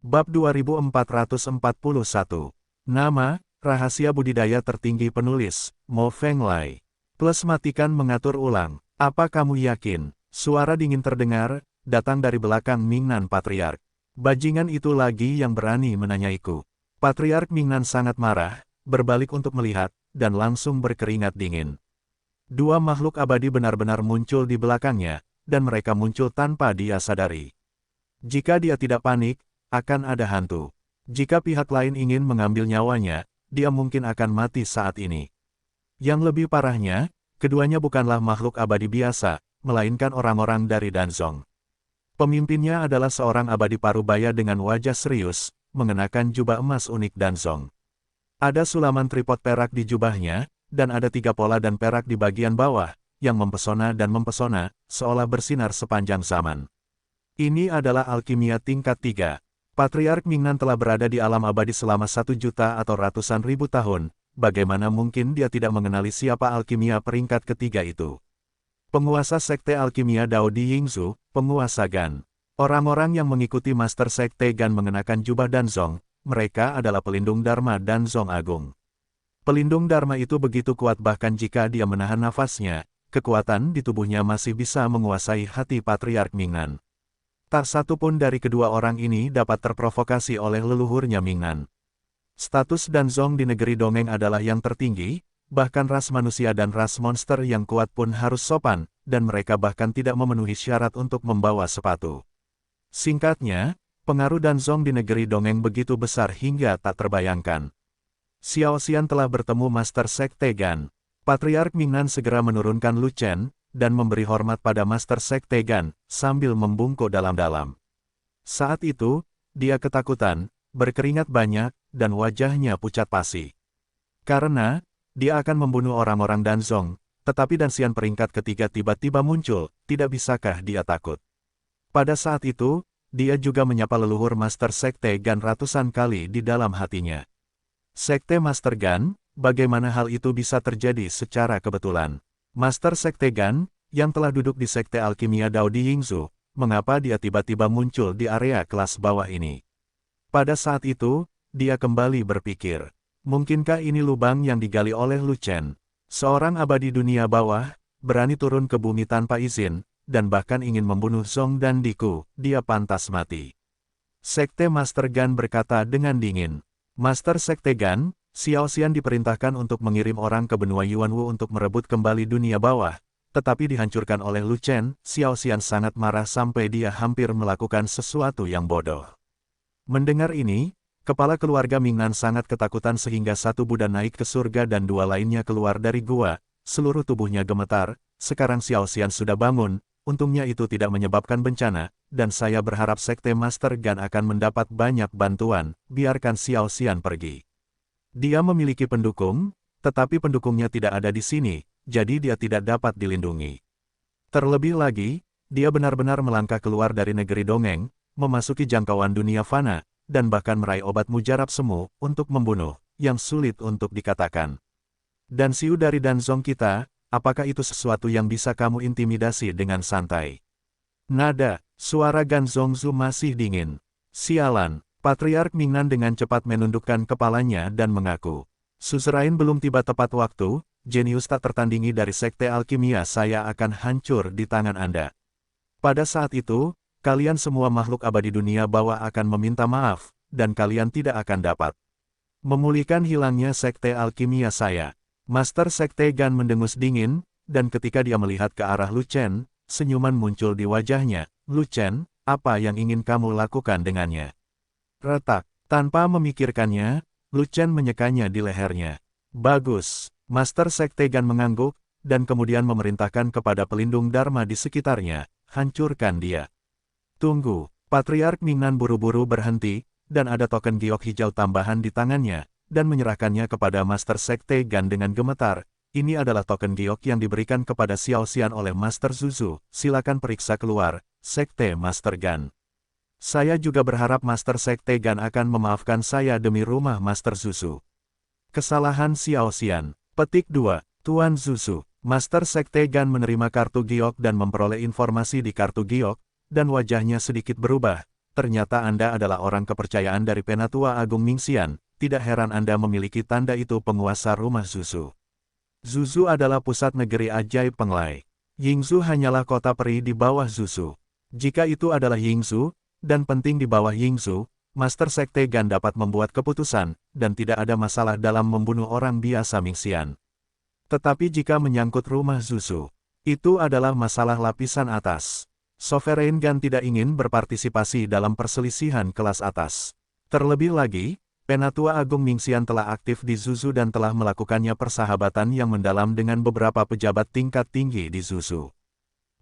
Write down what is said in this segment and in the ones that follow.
Bab 2441. Nama, rahasia budidaya tertinggi penulis, Mo Fenglai. Plus matikan mengatur ulang. Apa kamu yakin? Suara dingin terdengar, datang dari belakang Mingnan Patriark. Bajingan itu lagi yang berani menanyaiku. Patriark Mingnan sangat marah, berbalik untuk melihat, dan langsung berkeringat dingin. Dua makhluk abadi benar-benar muncul di belakangnya, dan mereka muncul tanpa dia sadari. Jika dia tidak panik, akan ada hantu. Jika pihak lain ingin mengambil nyawanya, dia mungkin akan mati saat ini. Yang lebih parahnya, keduanya bukanlah makhluk abadi biasa, melainkan orang-orang dari Danzong. Pemimpinnya adalah seorang abadi parubaya dengan wajah serius, mengenakan jubah emas unik Danzong. Ada sulaman tripod perak di jubahnya, dan ada 3 pola dan perak di bagian bawah, yang mempesona dan mempesona, seolah bersinar sepanjang zaman. Ini adalah alkimia tingkat 3. Patriark Mingnan telah berada di alam abadi selama 1 juta atau ratusan ribu tahun, bagaimana mungkin dia tidak mengenali siapa alkimia peringkat ketiga itu? Penguasa Sekte Alkimia Dao Di Yingzhu, penguasa Gan. Orang-orang yang mengikuti Master Sekte Gan mengenakan jubah Danzong, mereka adalah pelindung Dharma Danzong Agung. Pelindung Dharma itu begitu kuat bahkan jika dia menahan nafasnya, kekuatan di tubuhnya masih bisa menguasai hati Patriark Mingnan. Tak satu pun dari kedua orang ini dapat terprovokasi oleh leluhurnya Mingnan. Status Danzong di negeri dongeng adalah yang tertinggi, bahkan ras manusia dan ras monster yang kuat pun harus sopan, dan mereka bahkan tidak memenuhi syarat untuk membawa sepatu. Singkatnya, pengaruh Danzong di negeri dongeng begitu besar hingga tak terbayangkan. Xiao Xian telah bertemu Master Sekte Gan. Patriark Mingnan segera menurunkan Lu Chen, dan memberi hormat pada Master Sekte Gan, sambil membungkuk dalam-dalam. Saat itu, dia ketakutan, berkeringat banyak, dan wajahnya pucat pasi. Karena, dia akan membunuh orang-orang Danzong, tetapi Danxian peringkat ketiga tiba-tiba muncul, tidak bisakah dia takut? Pada saat itu, dia juga menyapa leluhur Master Sekte Gan ratusan kali di dalam hatinya. Sekte Master Gan, bagaimana hal itu bisa terjadi secara kebetulan? Master Sekte Gan, yang telah duduk di Sekte Alkimia Dao Di Yingzhu, mengapa dia tiba-tiba muncul di area kelas bawah ini? Pada saat itu, dia kembali berpikir, mungkinkah ini lubang yang digali oleh Lu Chen? Seorang abadi dunia bawah, berani turun ke bumi tanpa izin, dan bahkan ingin membunuh Zong dan Diku, dia pantas mati. Sekte Master Gan berkata dengan dingin. Master Sekte Gan, Xiao Xian diperintahkan untuk mengirim orang ke benua Yuanwu untuk merebut kembali dunia bawah, tetapi dihancurkan oleh Lu Chen. Xiao Xian sangat marah sampai dia hampir melakukan sesuatu yang bodoh. Mendengar ini, kepala keluarga Mingnan sangat ketakutan sehingga satu Buddha naik ke surga dan 2 lainnya keluar dari gua, seluruh tubuhnya gemetar. Sekarang Xiao Xian sudah bangun, untungnya itu tidak menyebabkan bencana, dan saya berharap Sekte Master Gan akan mendapat banyak bantuan. Biarkan Xiao Xian pergi. Dia memiliki pendukung, tetapi pendukungnya tidak ada di sini, jadi dia tidak dapat dilindungi. Terlebih lagi, dia benar-benar melangkah keluar dari negeri dongeng, memasuki jangkauan dunia fana, dan bahkan meraih obat mujarab semu untuk membunuh, yang sulit untuk dikatakan. Dan Siu dari Danzong kita, apakah itu sesuatu yang bisa kamu intimidasi dengan santai? Nada, suara Gan Zongzu masih dingin. Sialan. Patriark Mingnan dengan cepat menundukkan kepalanya dan mengaku. Suzerain belum tiba tepat waktu, jenius tak tertandingi dari Sekte Alkimia saya akan hancur di tangan Anda. Pada saat itu, kalian semua makhluk abadi dunia bawah akan meminta maaf, dan kalian tidak akan dapat memulihkan hilangnya Sekte Alkimia saya. Master Sekte Gan mendengus dingin, dan ketika dia melihat ke arah Lu Chen, senyuman muncul di wajahnya. Lu Chen, apa yang ingin kamu lakukan dengannya? Retak. Tanpa memikirkannya, Lu Chen menyekanya di lehernya. Bagus. Master Sekte Gan mengangguk, dan kemudian memerintahkan kepada pelindung Dharma di sekitarnya, hancurkan dia. Tunggu. Patriark Mingnan buru-buru berhenti, dan ada token giok hijau tambahan di tangannya, dan menyerahkannya kepada Master Sekte Gan dengan gemetar. Ini adalah token giok yang diberikan kepada Xiao Xian oleh Master Zuzu. Silakan periksa keluar, Sekte Master Gan. Saya juga berharap Master Sekte Gan akan memaafkan saya demi rumah Master Zuzu. Kesalahan Xiao Xian. Petik 2. Tuan Zuzu. Master Sekte Gan menerima kartu giok dan memperoleh informasi di kartu giok, dan wajahnya sedikit berubah. ternyata Anda adalah orang kepercayaan dari Penatua Agung Mingxian, tidak heran Anda memiliki tanda itu penguasa rumah Zuzu. Zuzu adalah pusat negeri ajaib Penglai. Yingzhou hanyalah kota peri di bawah Zuzu. Jika itu adalah Yingzhou, dan penting di bawah Yingzhou, Master Sekte Gan dapat membuat keputusan, dan tidak ada masalah dalam membunuh orang biasa Mingxian. Tetapi jika menyangkut rumah Zuzu, itu adalah masalah lapisan atas. Sovereign Gan tidak ingin berpartisipasi dalam perselisihan kelas atas. Terlebih lagi, Penatua Agung Mingxian telah aktif di Zuzu dan telah melakukannya persahabatan yang mendalam dengan beberapa pejabat tingkat tinggi di Zuzu.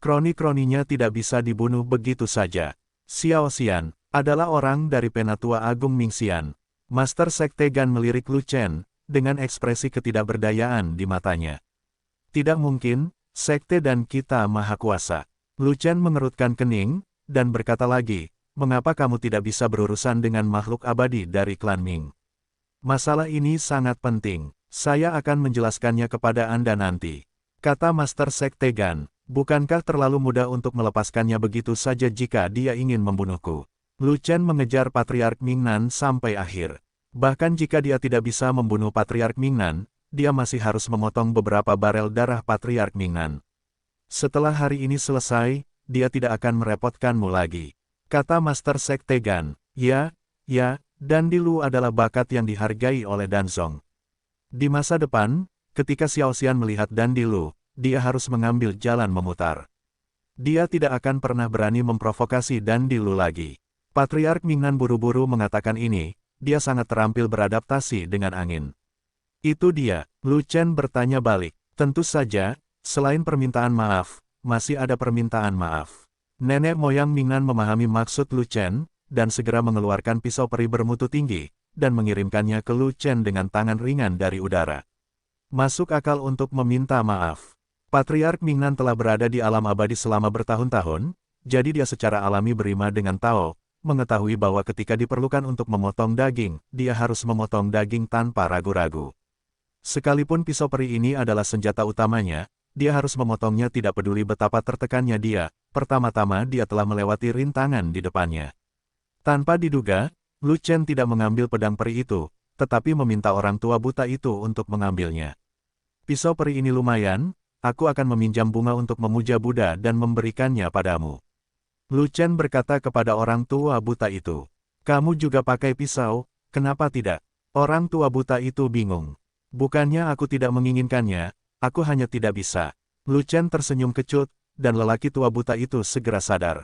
Kroni-kroninya tidak bisa dibunuh begitu saja. Xiao Xian adalah orang dari Penatua Agung Mingxian. Master Sekte Gan melirik Lu Chen, dengan ekspresi ketidakberdayaan di matanya. Tidak mungkin, Sekte dan kita Maha Kuasa. Lu Chen mengerutkan kening, dan berkata lagi, mengapa kamu tidak bisa berurusan dengan makhluk abadi dari klan Ming? Masalah ini sangat penting, saya akan menjelaskannya kepada Anda nanti. Kata Master Sekte Gan, bukankah terlalu mudah untuk melepaskannya begitu saja jika dia ingin membunuhku? Lu Chen mengejar Patriark Mingnan sampai akhir. Bahkan jika dia tidak bisa membunuh Patriark Mingnan, dia masih harus memotong beberapa barel darah Patriark Mingnan. Setelah hari ini selesai, dia tidak akan merepotkanmu lagi. Kata Master Sekte Gan, ya, Dan Dilu adalah bakat yang dihargai oleh Danzong. Di masa depan, ketika Xiao Xian melihat Dan Dilu, dia harus mengambil jalan memutar. Dia tidak akan pernah berani memprovokasi Dan Dilu lagi. Patriark Mingnan buru-buru mengatakan ini, dia sangat terampil beradaptasi dengan angin. Itu dia, Lu Chen bertanya balik. Tentu saja, selain permintaan maaf, masih ada permintaan maaf. Nenek moyang Mingnan memahami maksud Lu Chen, dan segera mengeluarkan pisau peri bermutu tinggi, dan mengirimkannya ke Lu Chen dengan tangan ringan dari udara. Masuk akal untuk meminta maaf. Patriark Mingnan telah berada di alam abadi selama bertahun-tahun, jadi dia secara alami berima dengan Tao, mengetahui bahwa ketika diperlukan untuk memotong daging, dia harus memotong daging tanpa ragu-ragu. Sekalipun pisau peri ini adalah senjata utamanya, dia harus memotongnya tidak peduli betapa tertekannya dia. Pertama-tama dia telah melewati rintangan di depannya. Tanpa diduga, Lu Chen tidak mengambil pedang peri itu, tetapi meminta orang tua buta itu untuk mengambilnya. Pisau peri ini lumayan, aku akan meminjam bunga untuk memuja Buddha dan memberikannya padamu. Lu Chen berkata kepada orang tua buta itu. Kamu juga pakai pisau, kenapa tidak? Orang tua buta itu bingung. Bukannya aku tidak menginginkannya, aku hanya tidak bisa. Lu Chen tersenyum kecut, dan lelaki tua buta itu segera sadar.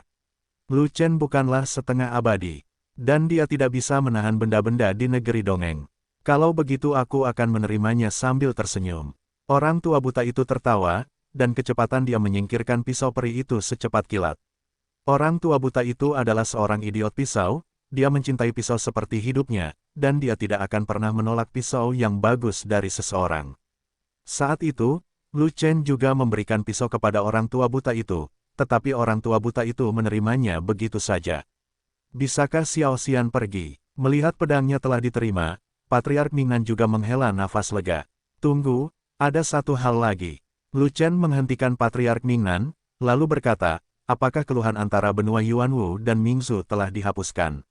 Lu Chen bukanlah setengah abadi, dan dia tidak bisa menahan benda-benda di negeri dongeng. Kalau begitu aku akan menerimanya sambil tersenyum. Orang tua buta itu tertawa, dan kecepatan dia menyingkirkan pisau peri itu secepat kilat. Orang tua buta itu adalah seorang idiot pisau, dia mencintai pisau seperti hidupnya, dan dia tidak akan pernah menolak pisau yang bagus dari seseorang. Saat itu, Lu Chen juga memberikan pisau kepada orang tua buta itu, tetapi orang tua buta itu menerimanya begitu saja. Bisakah Xiao Xian pergi? Melihat pedangnya telah diterima, Patriark Mingnan juga menghela nafas lega. Tunggu, ada satu hal lagi. Lu Chen menghentikan Patriark Mingnan, lalu berkata, apakah keluhan antara benua Yuanwu dan Mingzhou telah dihapuskan?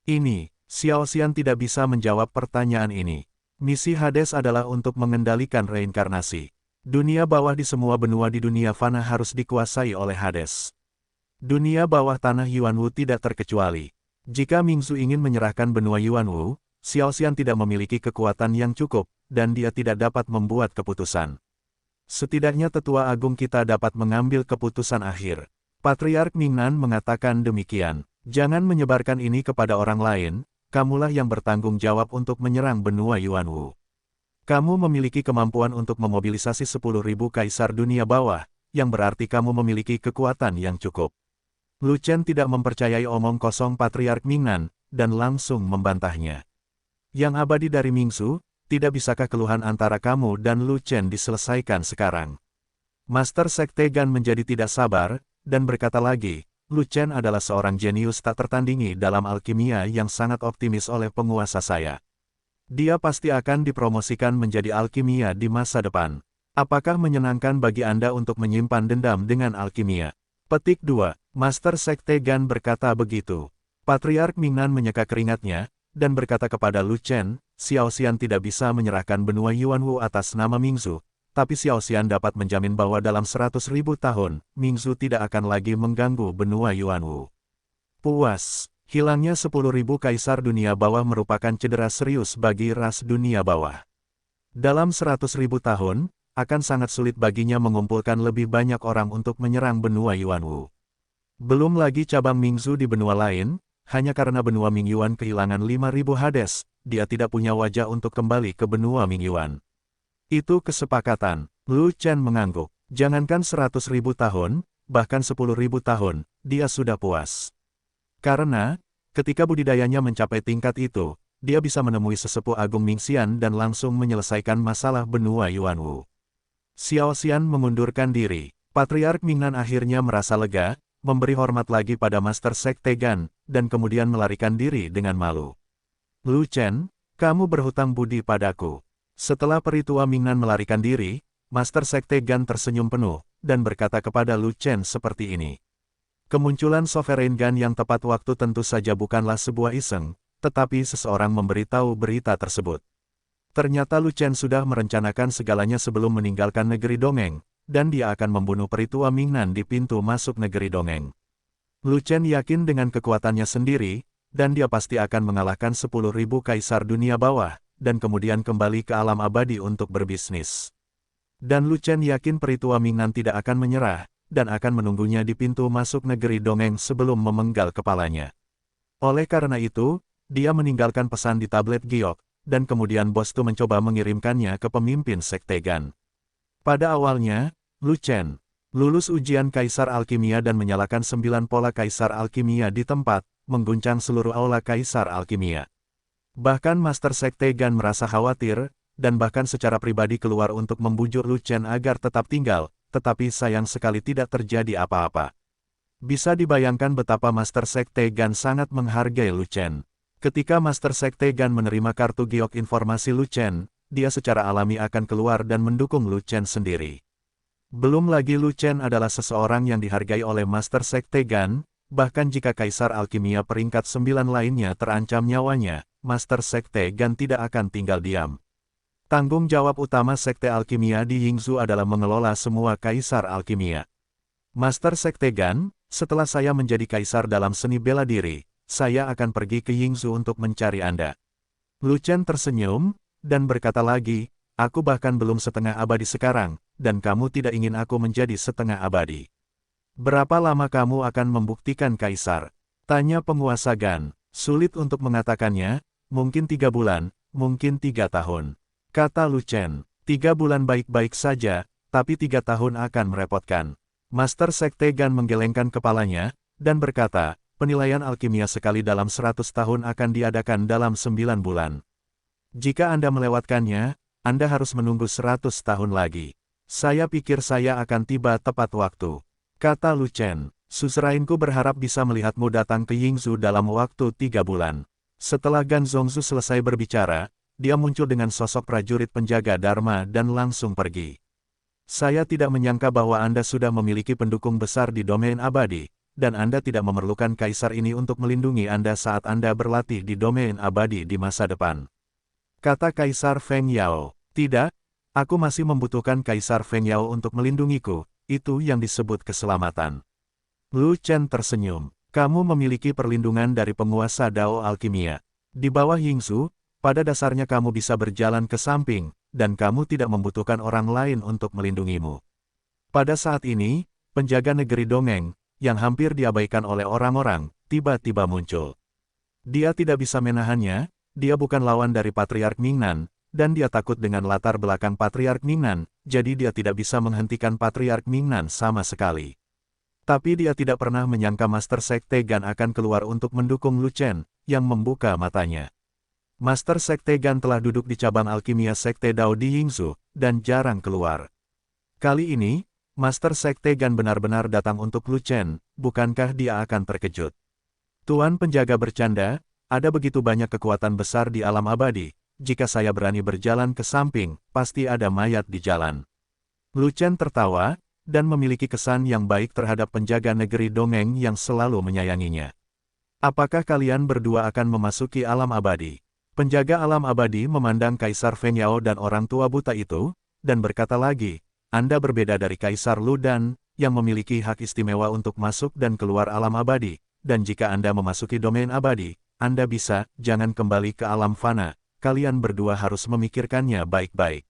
Ini, Xiao Xian tidak bisa menjawab pertanyaan ini. Misi Hades adalah untuk mengendalikan reinkarnasi. Dunia bawah di semua benua di dunia fana harus dikuasai oleh Hades. Dunia bawah tanah Yuanwu tidak terkecuali. Jika Mingzhou ingin menyerahkan benua Yuanwu, Xiao Xian tidak memiliki kekuatan yang cukup, dan dia tidak dapat membuat keputusan. Setidaknya tetua agung kita dapat mengambil keputusan akhir. Patriark Mingnan mengatakan demikian. Jangan menyebarkan ini kepada orang lain, kamulah yang bertanggung jawab untuk menyerang benua Yuanwu. Kamu memiliki kemampuan untuk memobilisasi 10.000 kaisar dunia bawah, yang berarti kamu memiliki kekuatan yang cukup. Lu Chen tidak mempercayai omong kosong Patriark Mingnan, dan langsung membantahnya. Yang abadi dari Mingzhou, tidak bisakah keluhan antara kamu dan Lu Chen diselesaikan sekarang? Master Sekte Gan menjadi tidak sabar, dan berkata lagi, Lu Chen adalah seorang jenius tak tertandingi dalam alkimia yang sangat optimis oleh penguasa saya. Dia pasti akan dipromosikan menjadi alkimia di masa depan. Apakah menyenangkan bagi Anda untuk menyimpan dendam dengan alkimia? Petik 2. Master Sekte Gan berkata begitu. Patriark Mingnan menyeka keringatnya, dan berkata kepada Lu Chen, Xiao Xian tidak bisa menyerahkan benua Yuanwu atas nama Mingzu, tapi Xiao Xian dapat menjamin bahwa dalam 100.000 tahun, Mingzu tidak akan lagi mengganggu benua Yuanwu. Puas, hilangnya 10.000 kaisar dunia bawah merupakan cedera serius bagi ras dunia bawah. Dalam 100.000 tahun, akan sangat sulit baginya mengumpulkan lebih banyak orang untuk menyerang benua Yuanwu. Belum lagi cabang Mingzu di benua lain, hanya karena benua Mingyuan kehilangan 5.000 Hades, dia tidak punya wajah untuk kembali ke benua Mingyuan. Itu kesepakatan. Lu Chen mengangguk. Jangankan 100.000 tahun, bahkan 10.000 tahun, dia sudah puas. Karena, ketika budidayanya mencapai tingkat itu, dia bisa menemui sesepuh agung Mingxian dan langsung menyelesaikan masalah benua Yuanwu. Xiao Xian mengundurkan diri. Patriark Mingnan akhirnya merasa lega, memberi hormat lagi pada Master Sekte Gan, dan kemudian melarikan diri dengan malu. Lu Chen, kamu berhutang budi padaku. Setelah peritua Mingnan melarikan diri, Master Sekte Gan tersenyum penuh, dan berkata kepada Lu Chen seperti ini. Kemunculan Sovereign Gan yang tepat waktu tentu saja bukanlah sebuah iseng, tetapi seseorang memberitahu berita tersebut. Ternyata Lu Chen sudah merencanakan segalanya sebelum meninggalkan negeri dongeng, dan dia akan membunuh peritua Mingnan di pintu masuk negeri dongeng. Lu Chen yakin dengan kekuatannya sendiri, dan dia pasti akan mengalahkan 10.000 kaisar dunia bawah, dan kemudian kembali ke alam abadi untuk berbisnis. Dan Lu Chen yakin peritua Mingnan tidak akan menyerah, dan akan menunggunya di pintu masuk negeri dongeng sebelum memenggal kepalanya. Oleh karena itu, dia meninggalkan pesan di tablet giok, dan kemudian Bos Tu mencoba mengirimkannya ke pemimpin Sekte Gan. Pada awalnya, Lu Chen lulus ujian Kaisar Alkimia dan menyalakan 9 pola Kaisar Alkimia di tempat, mengguncang seluruh aula Kaisar Alkimia. Bahkan Master Sekte Gan merasa khawatir, dan bahkan secara pribadi keluar untuk membujuk Lu Chen agar tetap tinggal, tetapi sayang sekali tidak terjadi apa-apa. Bisa dibayangkan betapa Master Sekte Gan sangat menghargai Lu Chen. Ketika Master Sekte Gan menerima kartu giok informasi Lu Chen, dia secara alami akan keluar dan mendukung Lu Chen sendiri. Belum lagi Lu Chen adalah seseorang yang dihargai oleh Master Sekte Gan, bahkan jika Kaisar Alkimia peringkat 9 lainnya terancam nyawanya, Master Sekte Gan tidak akan tinggal diam. Tanggung jawab utama Sekte Alkimia di Yingzhou adalah mengelola semua Kaisar Alkimia. Master Sekte Gan, setelah saya menjadi Kaisar dalam seni bela diri, saya akan pergi ke Yingzhou untuk mencari Anda. Lu Chen tersenyum, dan berkata lagi, aku bahkan belum setengah abadi sekarang, dan kamu tidak ingin aku menjadi setengah abadi. Berapa lama kamu akan membuktikan Kaisar? Tanya penguasa Gan. Sulit untuk mengatakannya, mungkin 3 bulan, mungkin 3 tahun. Kata Lu Chen, 3 bulan baik-baik saja, tapi 3 tahun akan merepotkan. Master Sekte Gan menggelengkan kepalanya, dan berkata, penilaian alkimia sekali dalam 100 tahun akan diadakan dalam 9 bulan. Jika Anda melewatkannya, Anda harus menunggu 100 tahun lagi. Saya pikir saya akan tiba tepat waktu. Kata Lu Chen, suzerainku berharap bisa melihatmu datang ke Yingzhou dalam waktu 3 bulan. Setelah Gan Zhongzhu selesai berbicara, dia muncul dengan sosok prajurit penjaga Dharma dan langsung pergi. Saya tidak menyangka bahwa Anda sudah memiliki pendukung besar di domain abadi, dan Anda tidak memerlukan kaisar ini untuk melindungi Anda saat Anda berlatih di domain abadi di masa depan. Kata Kaisar Feng Yao, tidak, aku masih membutuhkan Kaisar Feng Yao untuk melindungiku, itu yang disebut keselamatan. Lu Chen tersenyum, kamu memiliki perlindungan dari penguasa Dao Alkimia. Di bawah Yingzhou, pada dasarnya kamu bisa berjalan ke samping, dan kamu tidak membutuhkan orang lain untuk melindungimu. Pada saat ini, penjaga negeri dongeng, yang hampir diabaikan oleh orang-orang, tiba-tiba muncul. Dia tidak bisa menahannya, dia bukan lawan dari Patriark Mingnan, dan dia takut dengan latar belakang Patriark Mingnan, jadi dia tidak bisa menghentikan Patriark Mingnan sama sekali. Tapi dia tidak pernah menyangka Master Sekte Gan akan keluar untuk mendukung Lu Chen, yang membuka matanya. Master Sekte Gan telah duduk di cabang alkimia Sekte Dao di Yingzhou, dan jarang keluar. Kali ini, Master Sekte Gan benar-benar datang untuk Lu Chen, bukankah dia akan terkejut? Tuan penjaga bercanda, ada begitu banyak kekuatan besar di alam abadi, jika saya berani berjalan ke samping, pasti ada mayat di jalan. Lu Chen tertawa, dan memiliki kesan yang baik terhadap penjaga negeri dongeng yang selalu menyayanginya. Apakah kalian berdua akan memasuki alam abadi? Penjaga alam abadi memandang Kaisar Feng Yao dan orang tua buta itu, dan berkata lagi, Anda berbeda dari Kaisar Lu Dan, yang memiliki hak istimewa untuk masuk dan keluar alam abadi, dan jika Anda memasuki domain abadi, Anda bisa, jangan kembali ke alam fana, kalian berdua harus memikirkannya baik-baik.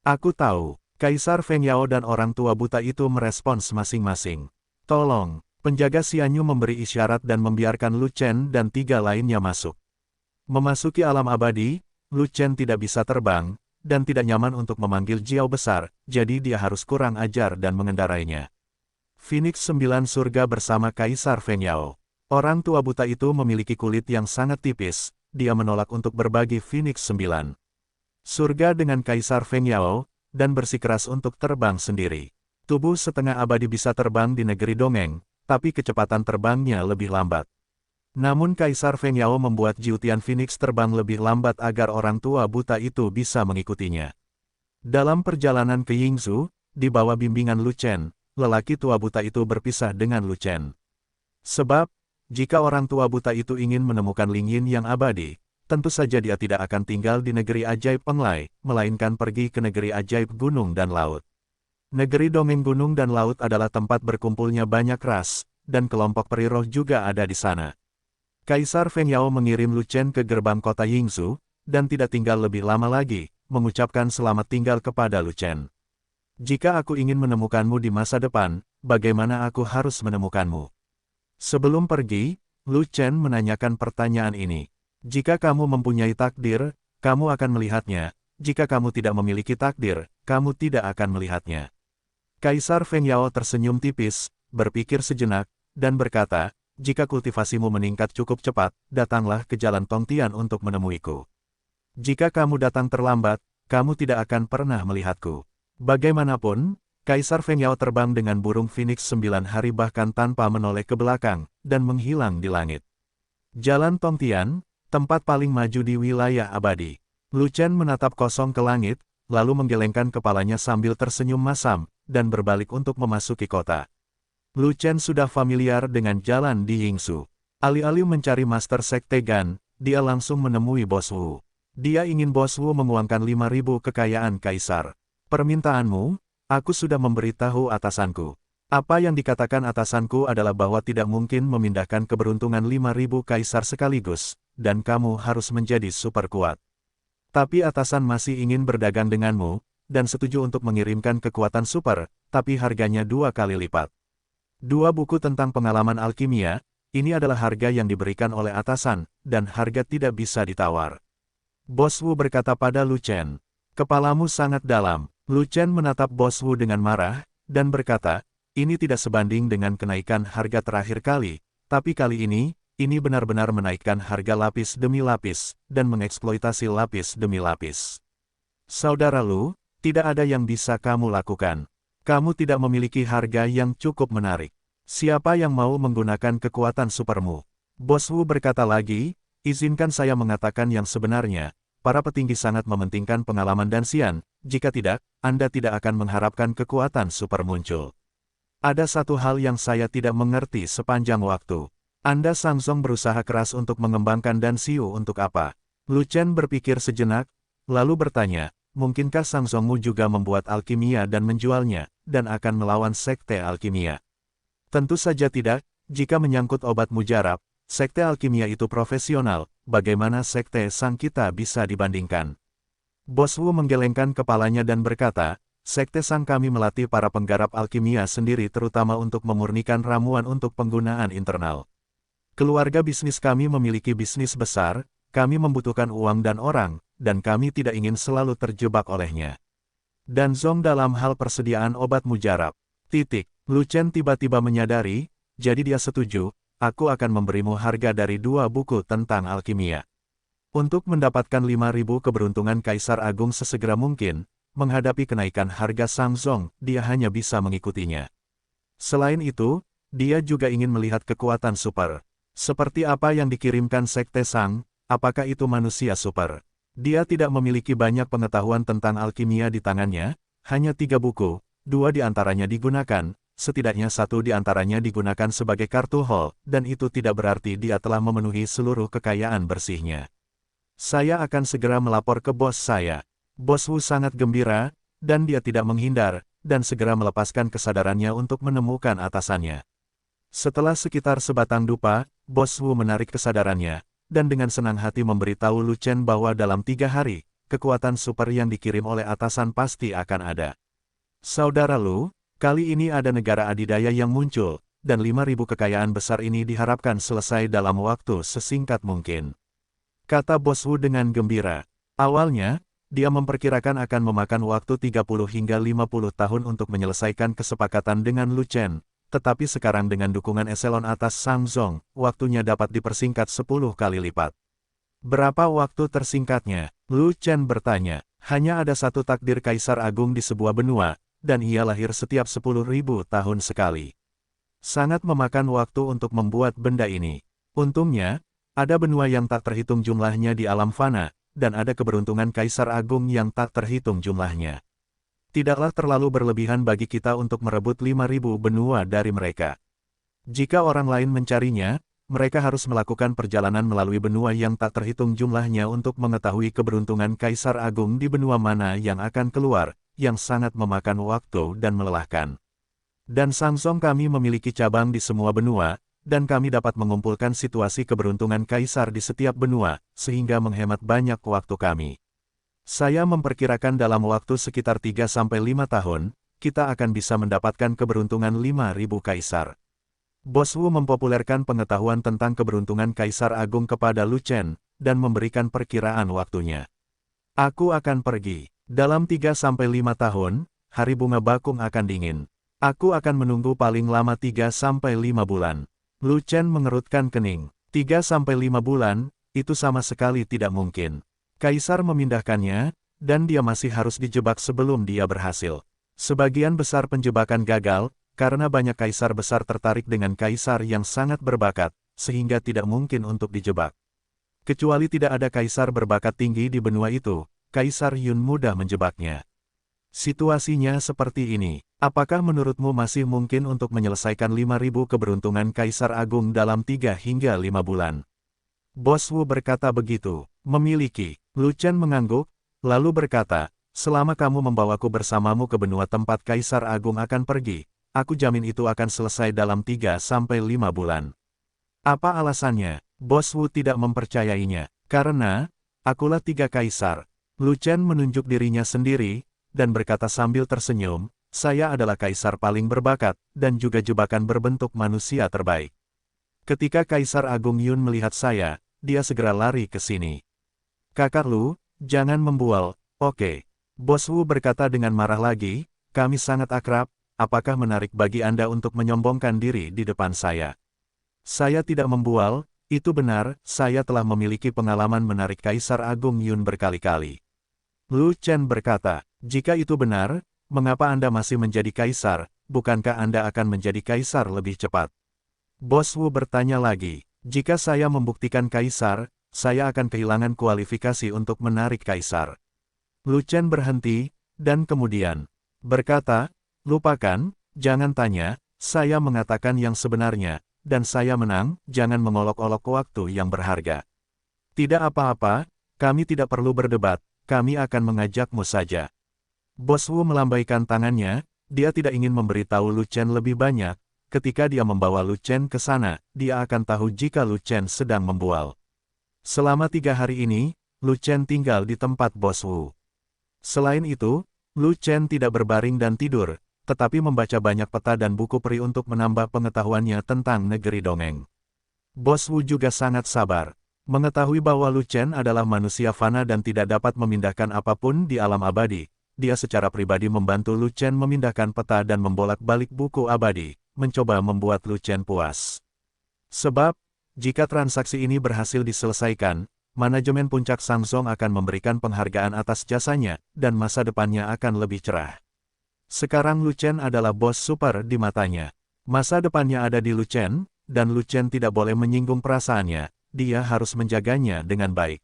Aku tahu, Kaisar Feng Yao dan orang tua buta itu merespons masing-masing. Tolong. Penjaga Xianyu memberi isyarat dan membiarkan Lu Chen dan 3 lainnya masuk. Memasuki alam abadi, Lu Chen tidak bisa terbang, dan tidak nyaman untuk memanggil Jiao besar, jadi dia harus kurang ajar dan mengendarainya. Phoenix 9 surga bersama Kaisar Feng Yao. Orang tua buta itu memiliki kulit yang sangat tipis, dia menolak untuk berbagi Phoenix 9 surga dengan Kaisar Feng Yao, dan bersikeras untuk terbang sendiri. Tubuh setengah abadi bisa terbang di negeri dongeng, tapi kecepatan terbangnya lebih lambat. Namun Kaisar Feng Yao membuat Jiutian Phoenix terbang lebih lambat agar orang tua buta itu bisa mengikutinya. Dalam perjalanan ke Yingzhou, di bawah bimbingan Lu Chen, lelaki tua buta itu berpisah dengan Lu Chen. Sebab, jika orang tua buta itu ingin menemukan Ling Yin yang abadi, tentu saja dia tidak akan tinggal di negeri ajaib Penglai, melainkan pergi ke negeri ajaib gunung dan laut. Negeri dongeng gunung dan laut adalah tempat berkumpulnya banyak ras, dan kelompok peri roh juga ada di sana. Kaisar Feng Yao mengirim Lu Chen ke gerbang kota Yingzhou, dan tidak tinggal lebih lama lagi, mengucapkan selamat tinggal kepada Lu Chen. Jika aku ingin menemukanmu di masa depan, bagaimana aku harus menemukanmu? Sebelum pergi, Lu Chen menanyakan pertanyaan ini. Jika kamu mempunyai takdir, kamu akan melihatnya, jika kamu tidak memiliki takdir, kamu tidak akan melihatnya. Kaisar Feng Yao tersenyum tipis, berpikir sejenak, dan berkata, jika kultivasimu meningkat cukup cepat, datanglah ke Jalan Tongtian untuk menemuiku. Jika kamu datang terlambat, kamu tidak akan pernah melihatku. Bagaimanapun, Kaisar Feng Yao terbang dengan burung Phoenix 9 hari bahkan tanpa menoleh ke belakang, dan menghilang di langit. Jalan Tongtian, tempat paling maju di wilayah abadi. Lu Chen menatap kosong ke langit, lalu menggelengkan kepalanya sambil tersenyum masam, dan berbalik untuk memasuki kota. Lu Chen sudah familiar dengan jalan di Yingzhou. Alih-alih mencari Master Sekte Gan, dia langsung menemui Bos Wu. Dia ingin Bos Wu menguangkan 5.000 kekayaan Kaisar. Permintaanmu, aku sudah memberitahu atasanku. Apa yang dikatakan atasanku adalah bahwa tidak mungkin memindahkan keberuntungan 5.000 Kaisar sekaligus, dan kamu harus menjadi super kuat. Tapi atasan masih ingin berdagang denganmu, dan setuju untuk mengirimkan kekuatan super, tapi harganya 2 kali lipat. 2 buku tentang pengalaman alkimia, ini adalah harga yang diberikan oleh atasan, dan harga tidak bisa ditawar. Bos Wu berkata pada Lu Chen. Kepalamu sangat dalam. Lu Chen menatap Bos Wu dengan marah, dan berkata, ini tidak sebanding dengan kenaikan harga terakhir kali, tapi kali ini benar-benar menaikkan harga lapis demi lapis, dan mengeksploitasi lapis demi lapis. Saudara Lu, tidak ada yang bisa kamu lakukan. Kamu tidak memiliki harga yang cukup menarik. Siapa yang mau menggunakan kekuatan supermu? Bos Wu berkata lagi, izinkan saya mengatakan yang sebenarnya, para petinggi sangat mementingkan pengalaman dan sian, jika tidak, Anda tidak akan mengharapkan kekuatan super muncul. Ada satu hal yang saya tidak mengerti sepanjang waktu. Anda Samsung berusaha keras untuk mengembangkan dan Siu untuk apa? Lu Chen berpikir sejenak, lalu bertanya, mungkinkah Samsungmu juga membuat alkimia dan menjualnya, dan akan melawan sekte alkimia? Tentu saja tidak, jika menyangkut obat mujarab, sekte alkimia itu profesional, bagaimana sekte sang kita bisa dibandingkan? Bos Wu menggelengkan kepalanya dan berkata, sekte sang kami melatih para penggarap alkimia sendiri terutama untuk memurnikan ramuan untuk penggunaan internal. Keluarga bisnis kami memiliki bisnis besar, kami membutuhkan uang dan orang, dan kami tidak ingin selalu terjebak olehnya. Dan Zong dalam hal persediaan obat mujarab. Lu Chen tiba-tiba menyadari, jadi dia setuju, aku akan memberimu harga dari 2 buku tentang alkimia. Untuk mendapatkan 5.000 keberuntungan Kaisar Agung sesegera mungkin, menghadapi kenaikan harga Samsung, dia hanya bisa mengikutinya. Selain itu, dia juga ingin melihat kekuatan super. Seperti apa yang dikirimkan Sekte Sang, apakah itu manusia super? Dia tidak memiliki banyak pengetahuan tentang alkimia di tangannya, hanya 3 buku, 2 di antaranya digunakan, setidaknya satu di antaranya digunakan sebagai kartu haul, dan itu tidak berarti dia telah memenuhi seluruh kekayaan bersihnya. Saya akan segera melapor ke bos saya. Bos Wu sangat gembira, dan dia tidak menghindar, dan segera melepaskan kesadarannya untuk menemukan atasannya. Setelah sekitar sebatang dupa, Bos Wu menarik kesadarannya, dan dengan senang hati memberitahu Lu Chen bahwa dalam 3 hari, kekuatan super yang dikirim oleh atasan pasti akan ada. Saudara Lu, kali ini ada negara adidaya yang muncul, dan 5.000 kekayaan besar ini diharapkan selesai dalam waktu sesingkat mungkin. Kata Bos Wu dengan gembira. Awalnya, dia memperkirakan akan memakan waktu 30 hingga 50 tahun untuk menyelesaikan kesepakatan dengan Lu Chen, tetapi sekarang dengan dukungan eselon atas Sang Zong, waktunya dapat dipersingkat 10 kali lipat. Berapa waktu tersingkatnya? Lu Chen bertanya. Hanya ada satu takdir Kaisar Agung di sebuah benua, dan ia lahir setiap 10.000 tahun sekali. Sangat memakan waktu untuk membuat benda ini. Untungnya, ada benua yang tak terhitung jumlahnya di alam fana, dan ada keberuntungan Kaisar Agung yang tak terhitung jumlahnya. Tidaklah terlalu berlebihan bagi kita untuk merebut 5.000 benua dari mereka. Jika orang lain mencarinya, mereka harus melakukan perjalanan melalui benua yang tak terhitung jumlahnya untuk mengetahui keberuntungan Kaisar Agung di benua mana yang akan keluar, yang sangat memakan waktu dan melelahkan. Dan Samsung kami memiliki cabang di semua benua, dan kami dapat mengumpulkan situasi keberuntungan Kaisar di setiap benua, sehingga menghemat banyak waktu kami. Saya memperkirakan dalam waktu sekitar 3-5 tahun, kita akan bisa mendapatkan keberuntungan 5.000 Kaisar. Bos Wu mempopulerkan pengetahuan tentang keberuntungan Kaisar Agung kepada Lu Chen, dan memberikan perkiraan waktunya. Aku akan pergi. Dalam 3-5 tahun, hari bunga bakung akan dingin. Aku akan menunggu paling lama 3-5 bulan. Lu Chen mengerutkan kening. 3-5 bulan, itu sama sekali tidak mungkin. Kaisar memindahkannya, dan dia masih harus dijebak sebelum dia berhasil. Sebagian besar penjebakan gagal, karena banyak kaisar besar tertarik dengan kaisar yang sangat berbakat, sehingga tidak mungkin untuk dijebak. Kecuali tidak ada kaisar berbakat tinggi di benua itu, Kaisar Yun mudah menjebaknya. Situasinya seperti ini. Apakah menurutmu masih mungkin untuk menyelesaikan 5.000 keberuntungan Kaisar Agung dalam 3 hingga 5 bulan? Bos Wu berkata begitu. Memiliki. Lu Chen mengangguk, lalu berkata, selama kamu membawaku bersamamu ke benua tempat Kaisar Agung akan pergi, aku jamin itu akan selesai dalam 3-5 bulan. Apa alasannya? Bos Wu tidak mempercayainya. Karena, akulah 3 kaisar. Lu Chen menunjuk dirinya sendiri, dan berkata sambil tersenyum, saya adalah kaisar paling berbakat, dan juga jebakan berbentuk manusia terbaik. Ketika Kaisar Agung Yun melihat saya, dia segera lari ke sini. Kakak Lu, jangan membual, oke. Bos Wu berkata dengan marah lagi, kami sangat akrab, apakah menarik bagi Anda untuk menyombongkan diri di depan saya? Saya tidak membual, itu benar, saya telah memiliki pengalaman menarik Kaisar Agung Yun berkali-kali. Lu Chen berkata, jika itu benar, mengapa Anda masih menjadi kaisar, bukankah Anda akan menjadi kaisar lebih cepat? Bos Wu bertanya lagi, jika saya membuktikan kaisar, saya akan kehilangan kualifikasi untuk menarik kaisar. Lu Chen berhenti, dan kemudian berkata, lupakan, jangan tanya, saya mengatakan yang sebenarnya, dan saya menang, jangan mengolok-olok waktu yang berharga. Tidak apa-apa, kami tidak perlu berdebat, kami akan mengajakmu saja. Bos Wu melambaikan tangannya, dia tidak ingin memberitahu Lu Chen lebih banyak, ketika dia membawa Lu Chen ke sana, dia akan tahu jika Lu Chen sedang membual. Selama 3 hari ini, Lu Chen tinggal di tempat Bos Wu. Selain itu, Lu Chen tidak berbaring dan tidur, tetapi membaca banyak peta dan buku peri untuk menambah pengetahuannya tentang negeri dongeng. Bos Wu juga sangat sabar. Mengetahui bahwa Lu Chen adalah manusia fana dan tidak dapat memindahkan apapun di alam abadi, dia secara pribadi membantu Lu Chen memindahkan peta dan membolak-balik buku abadi, mencoba membuat Lu Chen puas. Sebab, jika transaksi ini berhasil diselesaikan, manajemen puncak Samsung akan memberikan penghargaan atas jasanya, dan masa depannya akan lebih cerah. Sekarang Lu Chen adalah bos super di matanya. Masa depannya ada di Lu Chen, dan Lu Chen tidak boleh menyinggung perasaannya, dia harus menjaganya dengan baik.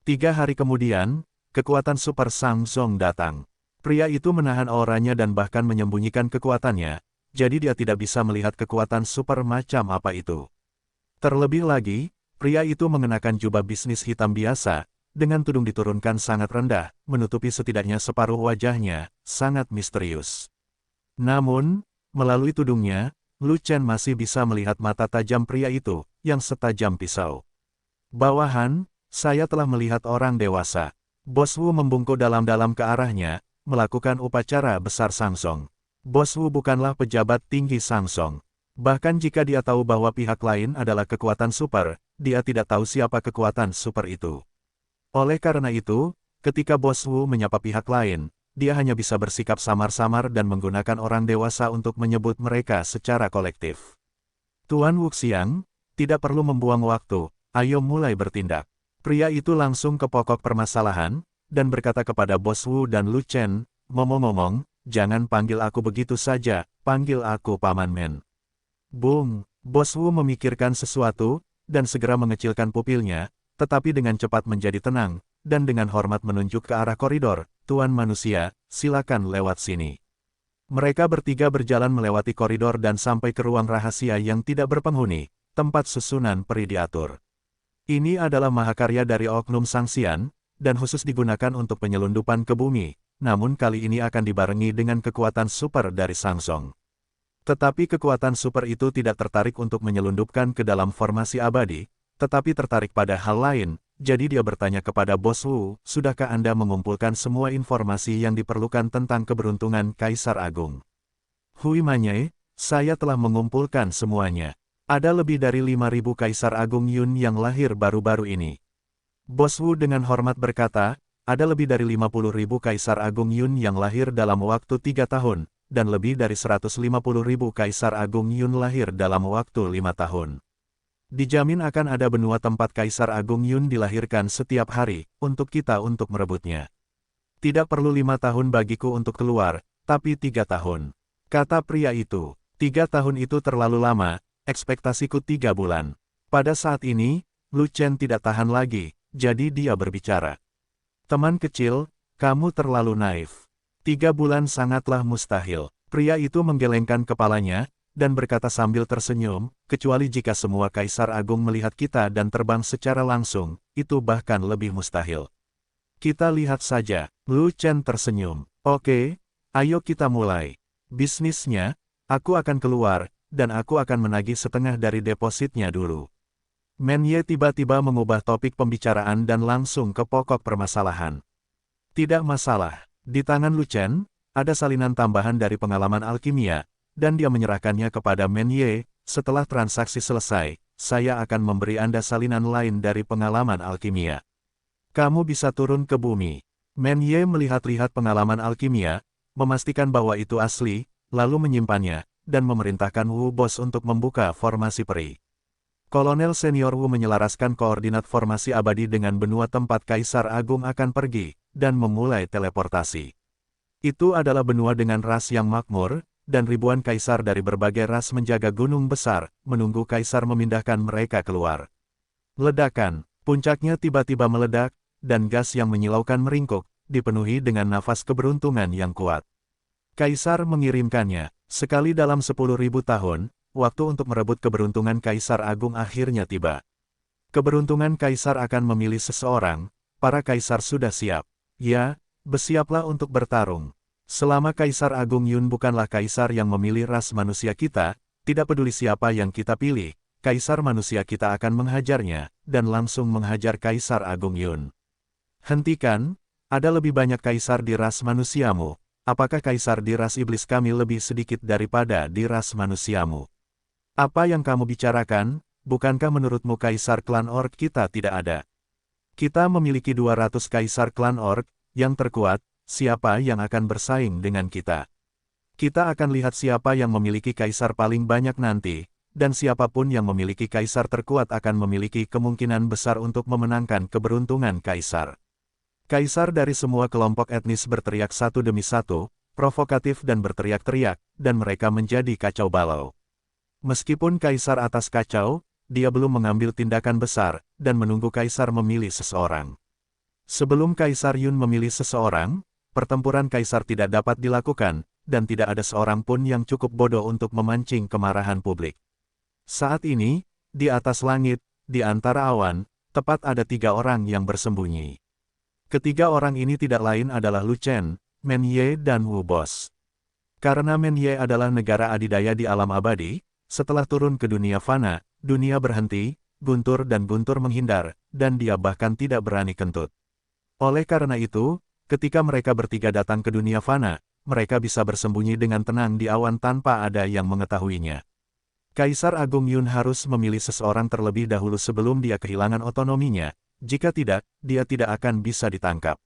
3 hari kemudian, kekuatan super Samsung datang. Pria itu menahan auranya dan bahkan menyembunyikan kekuatannya, jadi dia tidak bisa melihat kekuatan super macam apa itu. Terlebih lagi, pria itu mengenakan jubah bisnis hitam biasa, dengan tudung diturunkan sangat rendah, menutupi setidaknya separuh wajahnya, sangat misterius. Namun, melalui tudungnya, Lu Chen masih bisa melihat mata tajam pria itu, yang setajam pisau. Bawahan, saya telah melihat orang dewasa. Bos Wu membungkuk dalam-dalam ke arahnya, melakukan upacara besar Sangsong. Bos Wu bukanlah pejabat tinggi Sangsong. Bahkan jika dia tahu bahwa pihak lain adalah kekuatan super, dia tidak tahu siapa kekuatan super itu. Oleh karena itu, ketika Bos Wu menyapa pihak lain, dia hanya bisa bersikap samar-samar dan menggunakan orang dewasa untuk menyebut mereka secara kolektif. Tuan Wuxiang, tidak perlu membuang waktu, ayo mulai bertindak. Pria itu langsung ke pokok permasalahan, dan berkata kepada Bos Wu dan Lu Chen, ngomong-ngomong, jangan panggil aku begitu saja, panggil aku Paman Men. Bung, Bos Wu memikirkan sesuatu, dan segera mengecilkan pupilnya, tetapi dengan cepat menjadi tenang, dan dengan hormat menunjuk ke arah koridor, Tuan Manusia, silakan lewat sini. Mereka bertiga berjalan melewati koridor dan sampai ke ruang rahasia yang tidak berpenghuni, tempat susunan peri diatur. Ini adalah mahakarya dari Oknum Sangxian, dan khusus digunakan untuk penyelundupan ke bumi, namun kali ini akan dibarengi dengan kekuatan super dari Sangsong. Tetapi kekuatan super itu tidak tertarik untuk menyelundupkan ke dalam formasi abadi, tetapi tertarik pada hal lain, jadi dia bertanya kepada Bos Wu, sudahkah Anda mengumpulkan semua informasi yang diperlukan tentang keberuntungan Kaisar Agung? Hui Manye, saya telah mengumpulkan semuanya. Ada lebih dari 5.000 Kaisar Agung Yun yang lahir baru-baru ini. Bos Wu dengan hormat berkata, ada lebih dari 50.000 Kaisar Agung Yun yang lahir dalam waktu 3 tahun, dan lebih dari 150.000 Kaisar Agung Yun lahir dalam waktu 5 tahun. Dijamin akan ada benua tempat Kaisar Agung Yun dilahirkan setiap hari, untuk kita untuk merebutnya. Tidak perlu 5 tahun bagiku untuk keluar, tapi 3 tahun. Kata pria itu, 3 tahun itu terlalu lama, ekspektasiku 3 bulan. Pada saat ini, Lu Chen tidak tahan lagi, jadi dia berbicara. Teman kecil, kamu terlalu naif. 3 bulan sangatlah mustahil. Pria itu menggelengkan kepalanya, dan berkata sambil tersenyum, kecuali jika semua Kaisar Agung melihat kita dan terbang secara langsung, itu bahkan lebih mustahil. Kita lihat saja, Lu Chen tersenyum. Oke, ayo kita mulai. Bisnisnya, aku akan keluar, dan aku akan menagih setengah dari depositnya dulu. Men Ye tiba-tiba mengubah topik pembicaraan dan langsung ke pokok permasalahan. Tidak masalah. Di tangan Lu Chen, ada salinan tambahan dari pengalaman alkimia, dan dia menyerahkannya kepada Men Ye. Setelah transaksi selesai, saya akan memberi Anda salinan lain dari pengalaman alkimia. Kamu bisa turun ke bumi. Men Ye melihat-lihat pengalaman alkimia, memastikan bahwa itu asli, lalu menyimpannya, dan memerintahkan Wu Bos untuk membuka formasi peri. Kolonel senior Wu menyelaraskan koordinat formasi abadi dengan benua tempat Kaisar Agung akan pergi, dan memulai teleportasi. Itu adalah benua dengan ras yang makmur, dan ribuan kaisar dari berbagai ras menjaga gunung besar, menunggu kaisar memindahkan mereka keluar. Ledakan, puncaknya tiba-tiba meledak, dan gas yang menyilaukan meringkuk, dipenuhi dengan nafas keberuntungan yang kuat. Kaisar mengirimkannya, sekali dalam 10.000 tahun, waktu untuk merebut keberuntungan Kaisar Agung akhirnya tiba. Keberuntungan Kaisar akan memilih seseorang, para kaisar sudah siap. Ya, bersiaplah untuk bertarung. Selama Kaisar Agung Yun bukanlah kaisar yang memilih ras manusia kita, tidak peduli siapa yang kita pilih, kaisar manusia kita akan menghajarnya, dan langsung menghajar Kaisar Agung Yun. Hentikan, ada lebih banyak kaisar di ras manusiamu. Apakah kaisar di ras iblis kami lebih sedikit daripada di ras manusiamu? Apa yang kamu bicarakan, bukankah menurutmu kaisar klan orc kita tidak ada? Kita memiliki 200 kaisar klan orc, yang terkuat, siapa yang akan bersaing dengan kita? Kita akan lihat siapa yang memiliki kaisar paling banyak nanti, dan siapapun yang memiliki kaisar terkuat akan memiliki kemungkinan besar untuk memenangkan keberuntungan kaisar. Kaisar dari semua kelompok etnis berteriak satu demi satu, provokatif dan berteriak-teriak, dan mereka menjadi kacau balau. Meskipun kaisar atas kacau, dia belum mengambil tindakan besar, dan menunggu kaisar memilih seseorang. Sebelum Kaisar Yun memilih seseorang, pertempuran kaisar tidak dapat dilakukan, dan tidak ada seorang pun yang cukup bodoh untuk memancing kemarahan publik. Saat ini, di atas langit, di antara awan, tepat ada 3 orang yang bersembunyi. Ketiga orang ini tidak lain adalah Lu Chen, Men Ye dan Wu Boss. Karena Men Ye adalah negara adidaya di alam abadi, setelah turun ke dunia fana, dunia berhenti, guntur dan guntur menghindar, dan dia bahkan tidak berani kentut. Oleh karena itu, ketika mereka bertiga datang ke dunia fana, mereka bisa bersembunyi dengan tenang di awan tanpa ada yang mengetahuinya. Kaisar Agung Yun harus memilih seseorang terlebih dahulu sebelum dia kehilangan otonominya, jika tidak, dia tidak akan bisa ditangkap.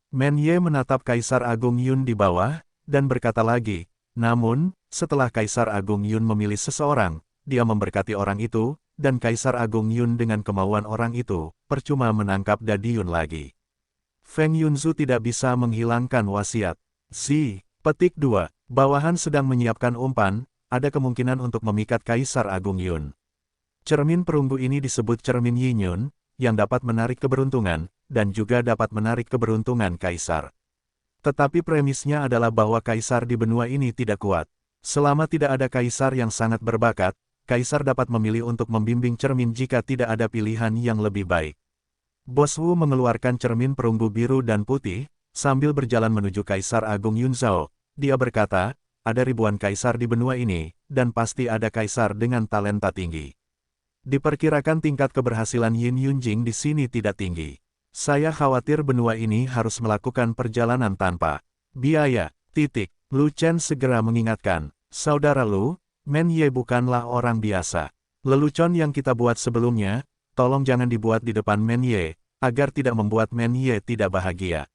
Men Ye menatap Kaisar Agung Yun di bawah, dan berkata lagi, namun, setelah Kaisar Agung Yun memilih seseorang, dia memberkati orang itu, dan Kaisar Agung Yun dengan kemauan orang itu, percuma menangkap Dadiun lagi. Feng Yunzu tidak bisa menghilangkan wasiat. Petik 2. Bawahan sedang menyiapkan umpan, ada kemungkinan untuk memikat Kaisar Agung Yun. Cermin perunggu ini disebut cermin Yin Yun, yang dapat menarik keberuntungan, dan juga dapat menarik keberuntungan Kaisar. Tetapi premisnya adalah bahwa Kaisar di benua ini tidak kuat. Selama tidak ada Kaisar yang sangat berbakat, Kaisar dapat memilih untuk membimbing cermin jika tidak ada pilihan yang lebih baik. Bos Wu mengeluarkan cermin perunggu biru dan putih, sambil berjalan menuju Kaisar Agung Yunzhao. Dia berkata, ada ribuan Kaisar di benua ini, dan pasti ada Kaisar dengan talenta tinggi. Diperkirakan tingkat keberhasilan Yin Yunjing di sini tidak tinggi. Saya khawatir benua ini harus melakukan perjalanan tanpa biaya. Lu Chen segera mengingatkan, Saudara Lu, Men Ye bukanlah orang biasa. Lelucon yang kita buat sebelumnya, tolong jangan dibuat di depan Men Ye, agar tidak membuat Men Ye tidak bahagia.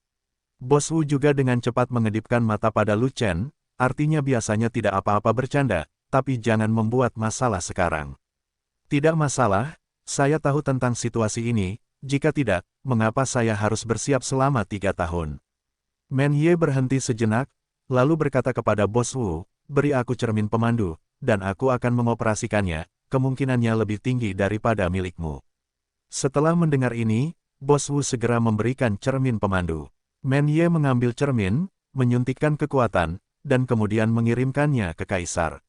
Bos Wu juga dengan cepat mengedipkan mata pada Lu Chen, artinya biasanya tidak apa-apa bercanda, tapi jangan membuat masalah sekarang. Tidak masalah, saya tahu tentang situasi ini, jika tidak, mengapa saya harus bersiap selama 3 tahun? Men Ye berhenti sejenak, lalu berkata kepada Bos Wu, beri aku cermin pemandu, dan aku akan mengoperasikannya, kemungkinannya lebih tinggi daripada milikmu. Setelah mendengar ini, Bos Wu segera memberikan cermin pemandu. Men Ye mengambil cermin, menyuntikkan kekuatan, dan kemudian mengirimkannya ke Kaisar.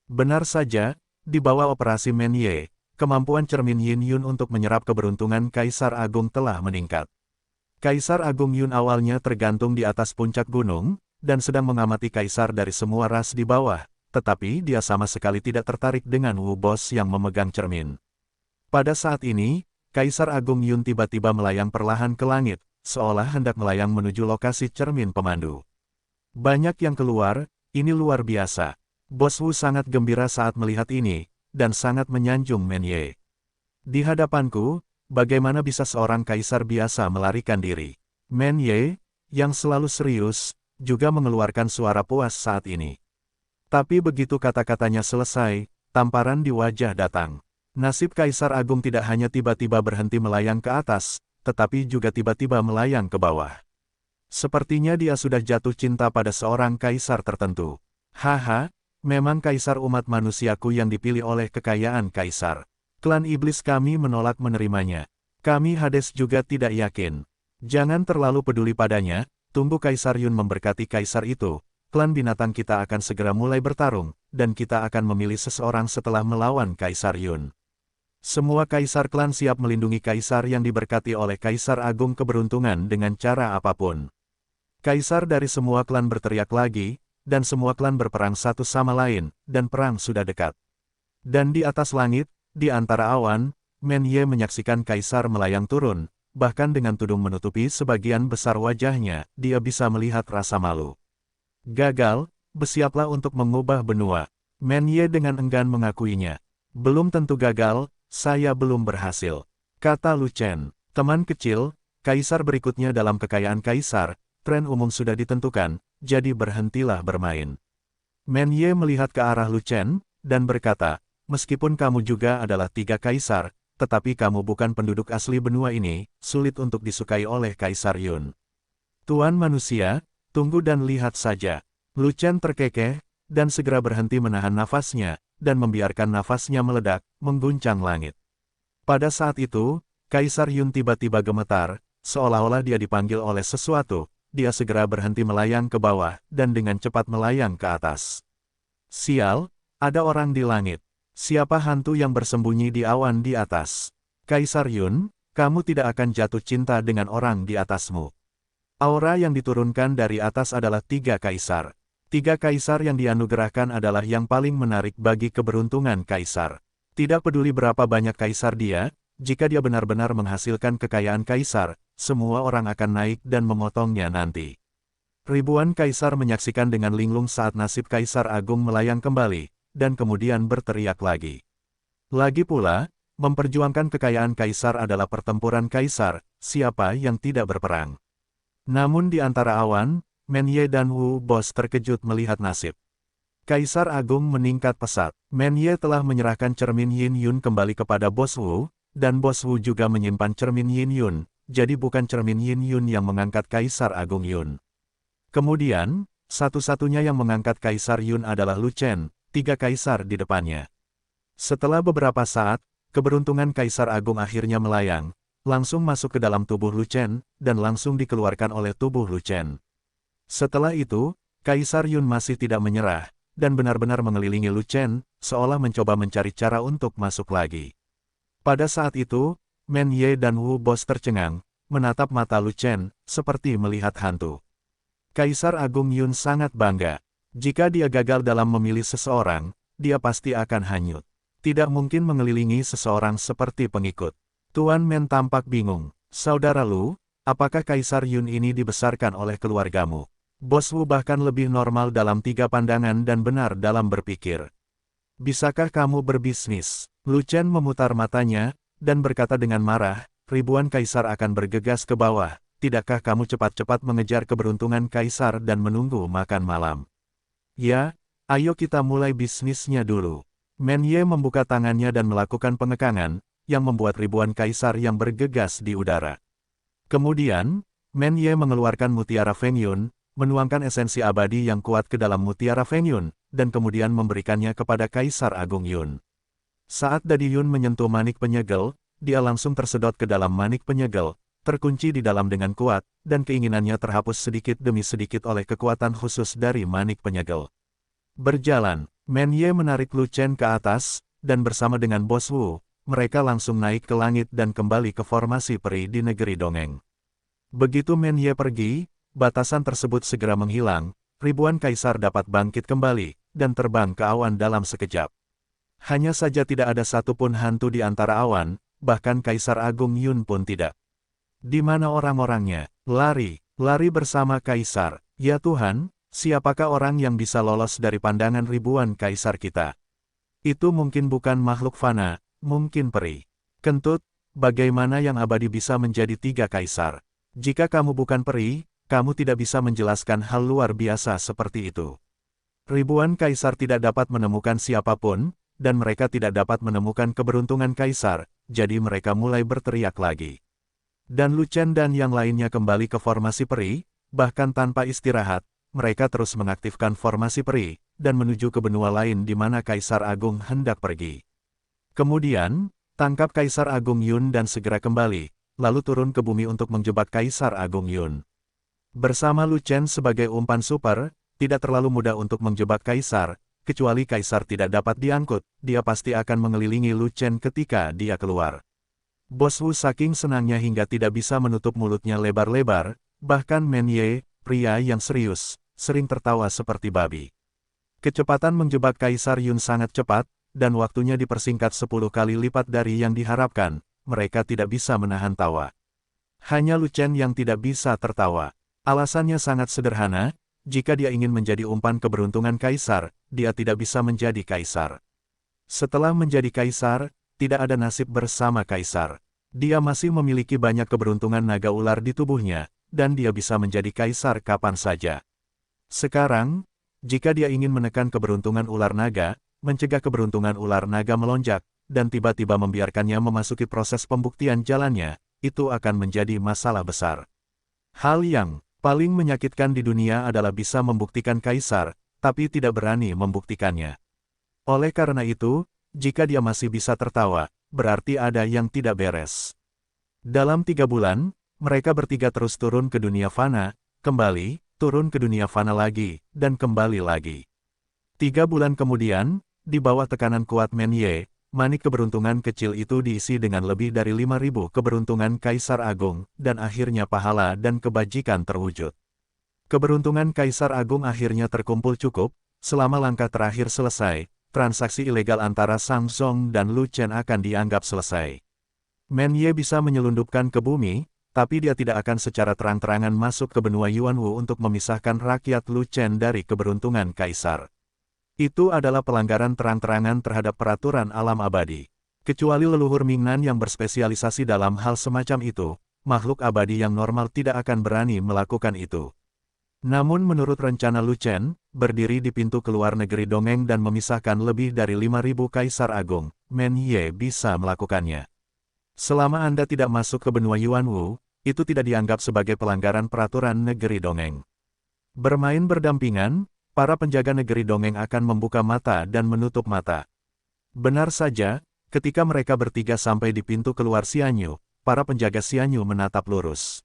Benar saja, di bawah operasi Men Ye, kemampuan cermin Yin Yun untuk menyerap keberuntungan Kaisar Agung telah meningkat. Kaisar Agung Yun awalnya tergantung di atas puncak gunung, dan sedang mengamati Kaisar dari semua ras di bawah, tetapi dia sama sekali tidak tertarik dengan Wu Boss yang memegang cermin. Pada saat ini, Kaisar Agung Yun tiba-tiba melayang perlahan ke langit, seolah hendak melayang menuju lokasi cermin pemandu. Banyak yang keluar, ini luar biasa. Bos Wu sangat gembira saat melihat ini, dan sangat menyanjung Men Ye. Di hadapanku, bagaimana bisa seorang kaisar biasa melarikan diri? Men Ye, yang selalu serius, juga mengeluarkan suara puas saat ini. Tapi begitu kata-katanya selesai, tamparan di wajah datang. Nasib Kaisar Agung tidak hanya tiba-tiba berhenti melayang ke atas, tetapi juga tiba-tiba melayang ke bawah. Sepertinya dia sudah jatuh cinta pada seorang kaisar tertentu. Haha. Memang kaisar umat manusiaku yang dipilih oleh kekayaan kaisar. Klan iblis kami menolak menerimanya. Kami Hades juga tidak yakin. Jangan terlalu peduli padanya, tunggu Kaisar Yun memberkati kaisar itu. Klan binatang kita akan segera mulai bertarung, dan kita akan memilih seseorang setelah melawan Kaisar Yun. Semua kaisar klan siap melindungi kaisar yang diberkati oleh Kaisar Agung keberuntungan dengan cara apapun. Kaisar dari semua klan berteriak lagi, dan semua klan berperang satu sama lain, dan perang sudah dekat. Dan di atas langit, di antara awan, Men Ye menyaksikan Kaisar melayang turun, bahkan dengan tudung menutupi sebagian besar wajahnya, dia bisa melihat rasa malu. Gagal, bersiaplah untuk mengubah benua. Men Ye dengan enggan mengakuinya. Belum tentu gagal, saya belum berhasil. Kata Lu Chen, teman kecil, Kaisar berikutnya dalam kekayaan Kaisar, tren umum sudah ditentukan, jadi berhentilah bermain. Men Ye melihat ke arah Lu Chen, dan berkata, meskipun kamu juga adalah 3 kaisar, tetapi kamu bukan penduduk asli benua ini, sulit untuk disukai oleh Kaisar Yun. Tuan manusia, tunggu dan lihat saja. Lu Chen terkekeh, dan segera berhenti menahan nafasnya, dan membiarkan nafasnya meledak, mengguncang langit. Pada saat itu, Kaisar Yun tiba-tiba gemetar, seolah-olah dia dipanggil oleh sesuatu, dia segera berhenti melayang ke bawah dan dengan cepat melayang ke atas. Sial, ada orang di langit. Siapa hantu yang bersembunyi di awan di atas? Kaisar Yun, kamu tidak akan jatuh cinta dengan orang di atasmu. Aura yang diturunkan dari atas adalah 3 kaisar. 3 kaisar yang dianugerahkan adalah yang paling menarik bagi keberuntungan kaisar. Tidak peduli berapa banyak kaisar dia, jika dia benar-benar menghasilkan kekayaan kaisar, semua orang akan naik dan memotongnya nanti. Ribuan kaisar menyaksikan dengan linglung saat nasib kaisar agung melayang kembali, dan kemudian berteriak lagi. Lagi pula, memperjuangkan kekayaan kaisar adalah pertempuran kaisar, siapa yang tidak berperang. Namun di antara awan, Menye dan Wu Bos terkejut melihat nasib. Kaisar agung meningkat pesat. Menye telah menyerahkan cermin Yin Yun kembali kepada Bos Wu, dan Bos Wu juga menyimpan cermin Yin Yun, jadi bukan cermin Yin Yun yang mengangkat Kaisar Agung Yun. Kemudian, satu-satunya yang mengangkat Kaisar Yun adalah Lu Chen, 3 kaisar di depannya. Setelah beberapa saat, keberuntungan Kaisar Agung akhirnya melayang, langsung masuk ke dalam tubuh Lu Chen, dan langsung dikeluarkan oleh tubuh Lu Chen. Setelah itu, Kaisar Yun masih tidak menyerah, dan benar-benar mengelilingi Lu Chen, seolah mencoba mencari cara untuk masuk lagi. Pada saat itu, Menye dan Wu Bos tercengang, menatap mata Lu Chen, seperti melihat hantu. Kaisar Agung Yun sangat bangga. Jika dia gagal dalam memilih seseorang, dia pasti akan hanyut. Tidak mungkin mengelilingi seseorang seperti pengikut. Tuan Men tampak bingung. Saudara Lu, apakah Kaisar Yun ini dibesarkan oleh keluargamu? Bos Wu bahkan lebih normal dalam 3 pandangan dan benar dalam berpikir. Bisakah kamu berbisnis? Lu Chen memutar matanya, dan berkata dengan marah, ribuan kaisar akan bergegas ke bawah, tidakkah kamu cepat-cepat mengejar keberuntungan kaisar dan menunggu makan malam? Ya, ayo kita mulai bisnisnya dulu. Menye membuka tangannya dan melakukan pengekangan, yang membuat ribuan kaisar yang bergegas di udara. Kemudian, Menye mengeluarkan mutiara Feng Yun, menuangkan esensi abadi yang kuat ke dalam mutiara Feng Yun, dan kemudian memberikannya kepada Kaisar Agung Yun. Saat dadi Yun menyentuh manik penyegel, dia langsung tersedot ke dalam manik penyegel, terkunci di dalam dengan kuat, dan keinginannya terhapus sedikit demi sedikit oleh kekuatan khusus dari manik penyegel. Berjalan, Menye menarik Lu Chen ke atas, dan bersama dengan Bos Wu, mereka langsung naik ke langit dan kembali ke formasi peri di negeri dongeng. Begitu Menye pergi, batasan tersebut segera menghilang, ribuan kaisar dapat bangkit kembali, dan terbang ke awan dalam sekejap. Hanya saja tidak ada satupun hantu di antara awan, bahkan Kaisar Agung Yun pun tidak. Di mana orang-orangnya? Lari, lari bersama Kaisar. Ya Tuhan, siapakah orang yang bisa lolos dari pandangan ribuan kaisar kita? Itu mungkin bukan makhluk fana, mungkin peri. Kentut, bagaimana yang abadi bisa menjadi 3 kaisar? Jika kamu bukan peri, kamu tidak bisa menjelaskan hal luar biasa seperti itu. Ribuan kaisar tidak dapat menemukan siapapun, dan mereka tidak dapat menemukan keberuntungan kaisar, jadi mereka mulai berteriak lagi. Dan Lu Chen dan yang lainnya kembali ke formasi peri, bahkan tanpa istirahat, mereka terus mengaktifkan formasi peri, dan menuju ke benua lain di mana Kaisar Agung hendak pergi. Kemudian, tangkap Kaisar Agung Yun dan segera kembali, lalu turun ke bumi untuk menjebak Kaisar Agung Yun. Bersama Lu Chen sebagai umpan super, tidak terlalu mudah untuk menjebak Kaisar, kecuali Kaisar tidak dapat diangkut, dia pasti akan mengelilingi Lu Chen ketika dia keluar. Bos Wu saking senangnya hingga tidak bisa menutup mulutnya lebar-lebar, bahkan Menye, pria yang serius, sering tertawa seperti babi. Kecepatan menjebak Kaisar Yun sangat cepat, dan waktunya dipersingkat 10 kali lipat dari yang diharapkan, mereka tidak bisa menahan tawa. Hanya Lu Chen yang tidak bisa tertawa. Alasannya sangat sederhana, jika dia ingin menjadi umpan keberuntungan kaisar, dia tidak bisa menjadi kaisar. Setelah menjadi kaisar, tidak ada nasib bersama kaisar. Dia masih memiliki banyak keberuntungan naga ular di tubuhnya, dan dia bisa menjadi kaisar kapan saja. Sekarang, jika dia ingin menekan keberuntungan ular naga, mencegah keberuntungan ular naga melonjak, dan tiba-tiba membiarkannya memasuki proses pembuktian jalannya, itu akan menjadi masalah besar. Hal yang paling menyakitkan di dunia adalah bisa membuktikan kaisar, tapi tidak berani membuktikannya. Oleh karena itu, jika dia masih bisa tertawa, berarti ada yang tidak beres. Dalam 3 bulan, mereka bertiga terus turun ke dunia fana, kembali, turun ke dunia fana lagi, dan kembali lagi. 3 bulan kemudian, di bawah tekanan kuat Men Ye, manik keberuntungan kecil itu diisi dengan lebih dari 5.000 keberuntungan Kaisar Agung, dan akhirnya pahala dan kebajikan terwujud. Keberuntungan Kaisar Agung akhirnya terkumpul cukup, selama langkah terakhir selesai, transaksi ilegal antara Sang Zong dan Lu Chen akan dianggap selesai. Men Ye bisa menyelundupkan ke bumi, tapi dia tidak akan secara terang-terangan masuk ke benua Yuanwu untuk memisahkan rakyat Lu Chen dari keberuntungan Kaisar. Itu adalah pelanggaran terang-terangan terhadap peraturan alam abadi. Kecuali leluhur Mingnan yang berspesialisasi dalam hal semacam itu, makhluk abadi yang normal tidak akan berani melakukan itu. Namun menurut rencana Lu Chen, berdiri di pintu keluar negeri dongeng dan memisahkan lebih dari 5.000 Kaisar Agung, Men Ye bisa melakukannya. Selama Anda tidak masuk ke benua Yuanwu, itu tidak dianggap sebagai pelanggaran peraturan negeri dongeng. Bermain berdampingan, para penjaga negeri dongeng akan membuka mata dan menutup mata. Benar saja, ketika mereka bertiga sampai di pintu keluar Xianyu, para penjaga Xianyu menatap lurus.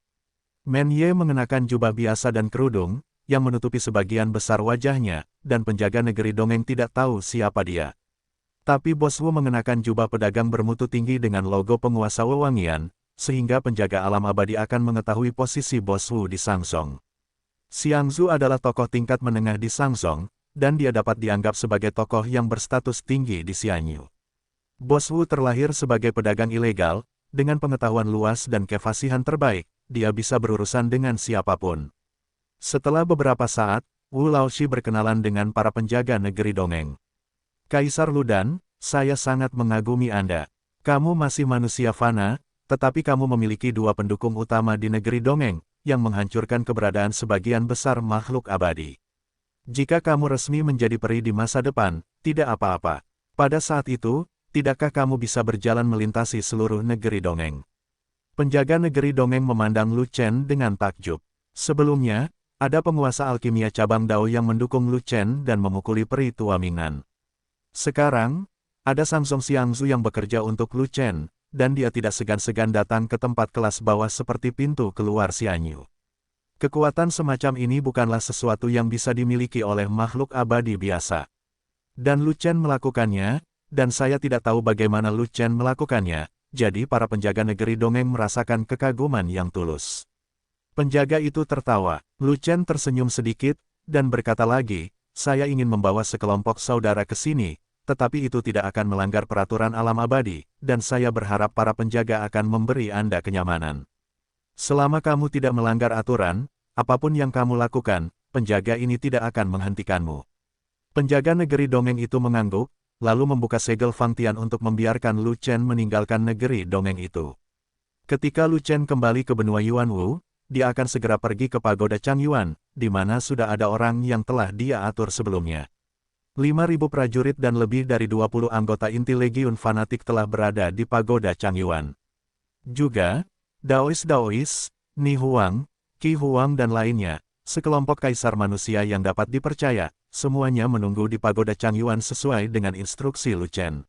Men Ye mengenakan jubah biasa dan kerudung, yang menutupi sebagian besar wajahnya, dan penjaga negeri dongeng tidak tahu siapa dia. Tapi Bos Wu mengenakan jubah pedagang bermutu tinggi dengan logo penguasa wewangian, sehingga penjaga alam abadi akan mengetahui posisi Bos Wu di Sangsong. Xiangzu adalah tokoh tingkat menengah di Sangsong, dan dia dapat dianggap sebagai tokoh yang berstatus tinggi di Xianyu. Bos Wu terlahir sebagai pedagang ilegal, dengan pengetahuan luas dan kefasihan terbaik, dia bisa berurusan dengan siapapun. Setelah beberapa saat, Wu Laoshi berkenalan dengan para penjaga negeri dongeng. Kaisar Ludan, saya sangat mengagumi Anda. Kamu masih manusia fana, tetapi kamu memiliki 2 pendukung utama di negeri dongeng, yang menghancurkan keberadaan sebagian besar makhluk abadi. Jika kamu resmi menjadi peri di masa depan, tidak apa-apa. Pada saat itu, tidakkah kamu bisa berjalan melintasi seluruh negeri dongeng? Penjaga negeri dongeng memandang Lu Chen dengan takjub. Sebelumnya, ada penguasa alkimia cabang Dao yang mendukung Lu Chen dan memukuli peri tua Mingnan. Sekarang, ada Sangsong Xiangzu yang bekerja untuk Lu Chen, dan dia tidak segan-segan datang ke tempat kelas bawah seperti pintu keluar Xianyu. Kekuatan semacam ini bukanlah sesuatu yang bisa dimiliki oleh makhluk abadi biasa. Dan Lu Chen melakukannya, dan saya tidak tahu bagaimana Lu Chen melakukannya. Jadi para penjaga negeri dongeng merasakan kekaguman yang tulus. Penjaga itu tertawa. Lu Chen tersenyum sedikit, dan berkata lagi, saya ingin membawa sekelompok saudara ke sini, tetapi itu tidak akan melanggar peraturan alam abadi, dan saya berharap para penjaga akan memberi Anda kenyamanan. Selama kamu tidak melanggar aturan, apapun yang kamu lakukan, penjaga ini tidak akan menghentikanmu. Penjaga negeri dongeng itu mengangguk, lalu membuka segel Fangtian untuk membiarkan Lu Chen meninggalkan negeri dongeng itu. Ketika Lu Chen kembali ke benua Yuanwu, dia akan segera pergi ke pagoda Changyuan, di mana sudah ada orang yang telah dia atur sebelumnya. 5.000 prajurit dan lebih dari 20 anggota inti Legiun Fanatik telah berada di pagoda Changyuan. Juga, Daois, Ni Huang, Qi Huang dan lainnya, sekelompok kaisar manusia yang dapat dipercaya, semuanya menunggu di pagoda Changyuan sesuai dengan instruksi Lu Chen.